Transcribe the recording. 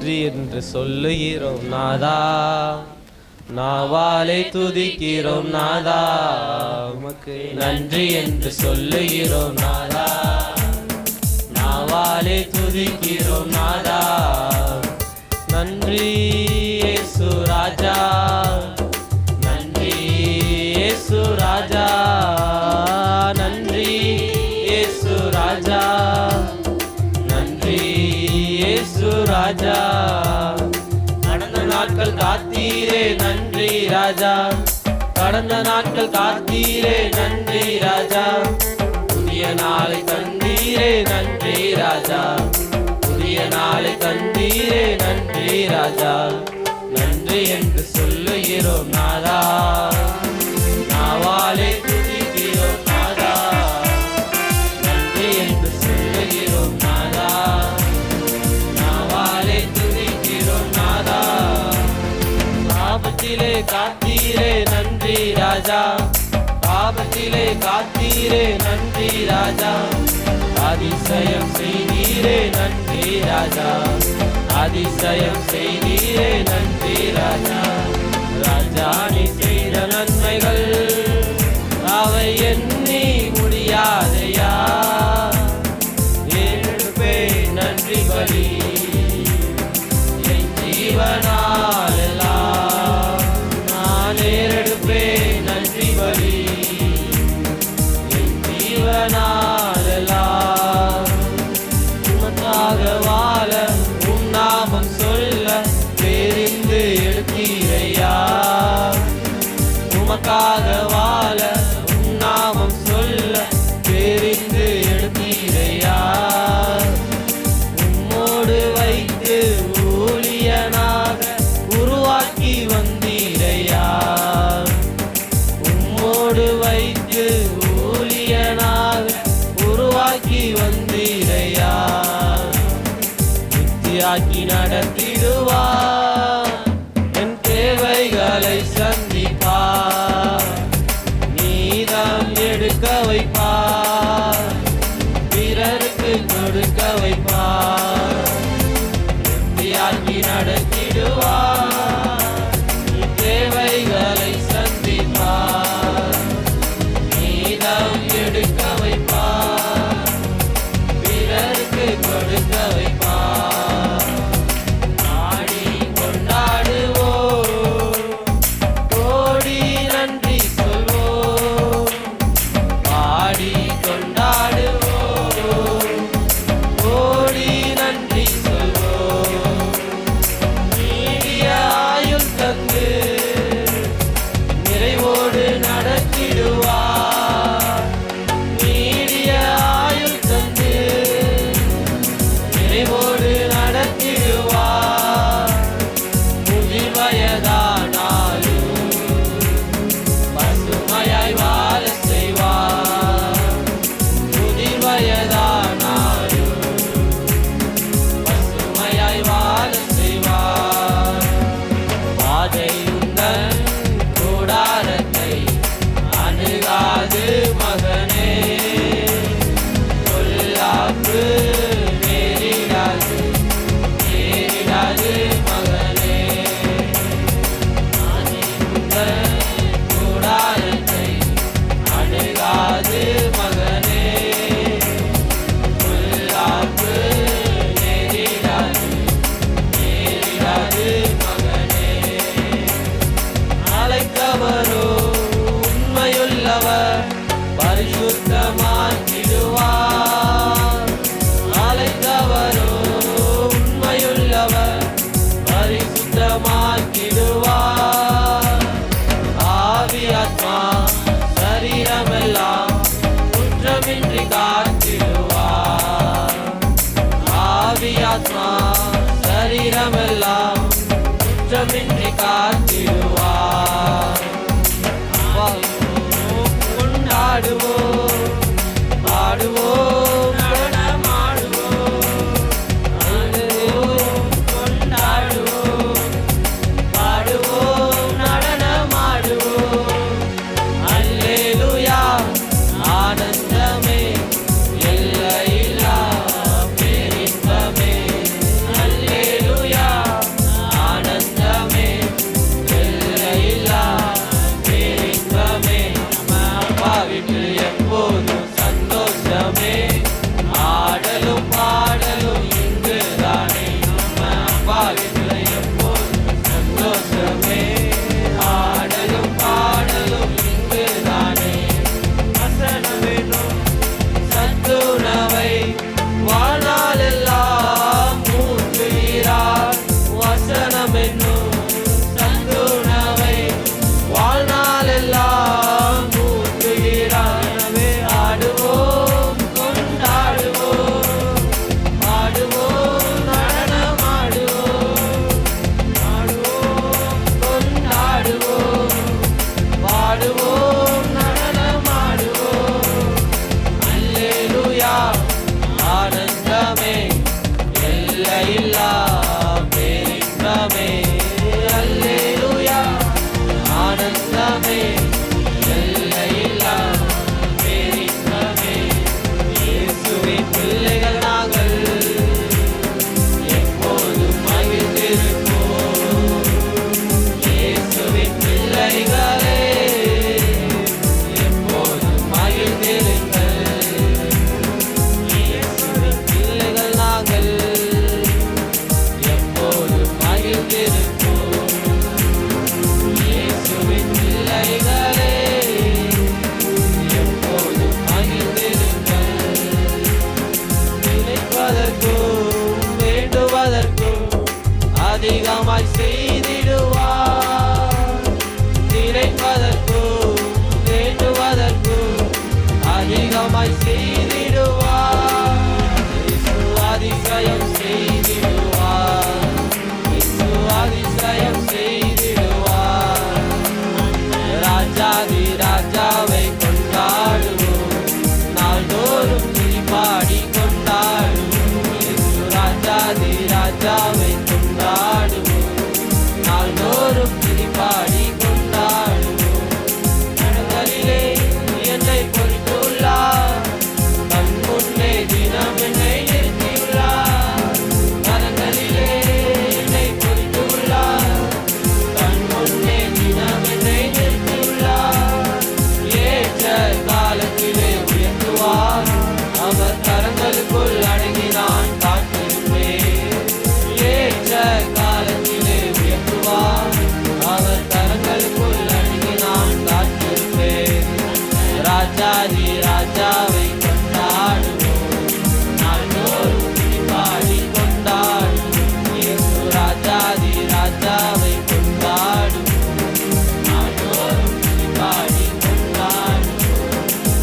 நன்றி என்று சொல்லுகிறோம் நாதா, நாவாலே துதிக்கிறோம் நாதா, உமக்கு நன்றி என்று சொல்லுகிறோம் நாதா, நாவாலே துதிக்கிறோம் நாதா. நன்றி இயேசு ராஜா, நன்றி இயேசு ராஜா, நன்றி இயேசு ராஜா, நன்றி இயேசு ராஜா. கடந்த நாட்கள் காத்தீரே நன்றி ராஜா, கடந்த நாட்கள் காத்தீரே நன்றி ராஜா. புதிய நாளை தந்தீரே நன்றி ராஜா, புதிய நாளை தந்தீரே நன்றி ராஜா. நன்றி என்று சொல்லுகிறோம் நாதா, நாவாலே துதிக்கிறோம் நாதா, நன்றி என்று சொல்லுகிறோம் நாதா, நாவாலே துதிக்கிறோம் நாதா. ஆபத்திலே காத்தீரே நன்றி ராஜா, ஆபத்திலே காத்தீரே நன்றி ராஜா. அதிசயம் செய்தீரே நன்றி ராஜா, அதிசயம் செய்தீரே நன்றி ராஜா. ராஜா நீ செய்த நன்மைகள் அவை எண்ணி முடியாதையா, ஏழுப்பே நன்றி பலி என் ஜீவனால் எல்லாம், நான் ஏறெடுப்பே நன்றி பலி என் ஜீவனால் எல்லாம். உமக்காக வாழ உம் நாமம் சொல்ல தெரிந்து எடுத்தீரையா, உமக்காக வாழ உம் நாமம் சொல்ல தெரிந்து எடுத்தீரையா. உம்மோடு வைத்து ஊழியனாக உருவாக்கி வந்தீரையா, உம்மோடு வைத்து ஊழியனாக உருவாக்கி வந்தீரையா. நித்தியாக்கி நடத்திடுவார், என் தேவைகளை சந்திப்பார், நீதம் எடுக்க வைப்பார், பிறருக்கு கொடுக்க வைப்பார். நித்தியாக்கி நடத்திடுவார், என் தேவைகளை சந்திப்பார், நீதம் எடுக்க வைப்பார், பிறருக்கு கொடுக்க வைப்பார். ஆடி கொண்டாடுவோம், கோடி நன்றி சொல்வோம், ஆடி கொண்டாடுவோம், கோடி நன்றி சொல்வோம். நீடிய ஆயுள் தந்து நிறைவோடு நடத்திடுவார், நீடிய ஆயுள் தந்து நிறைவோடு நடத்திடுவார். முதிர் வயதானாலும் பசுமையாய் வாழ செய்வார், முதிர் வயதானாலும் பசுமையாய் வாழ செய்வார். பாதை உந்தன் கூடாரத்தை அணுகாது மகனே, பொல்லாப்பு நேரிடாது நேரிடாது மகனே. பாதை உந்தன் கூடாரத்தை அணுகாது மகனே, பொல்லாப்பு நேரிடாது நேரிடாது மகனே. அழைத்தவரோ உண்மையுள்ளவர், பரிசுத்தமாக்கிடுவார். அழைத்தவரோ உண்மையுள்ளவர், பரிசுத்தமாக்கிடுவார். ஆவி ஆத்மா சரீரமெல்லாம் குற்றமின்றி காத்திடுவார், ஆவி ஆத்மா சரீரமெல்லாம் குற்றமின்றி காத்திடுவார். கொண்டாடுவோம், பாடுவோம், நடனமாடுவோம், ஆடுவோம், கொண்டாடுவோம், பாடுவோம், நடனமாடுவோம். அல்லேலூயா ஆனந்தமே, எல்லையில்லா பேரின்பமே. அல்லேலூயா மகிழ்ந்திருப்போம். இயேசுவின் பிள்ளைகளே, எப்போதும் மகிழ்ந்திருங்கள். நினைப்பதற்கும் வேண்டுவதற்கும் அதிகமாய் செய்திடுவார். நினைப்பதற்கும் வேண்டுவதற்கும் அதிகமாய் செய்தி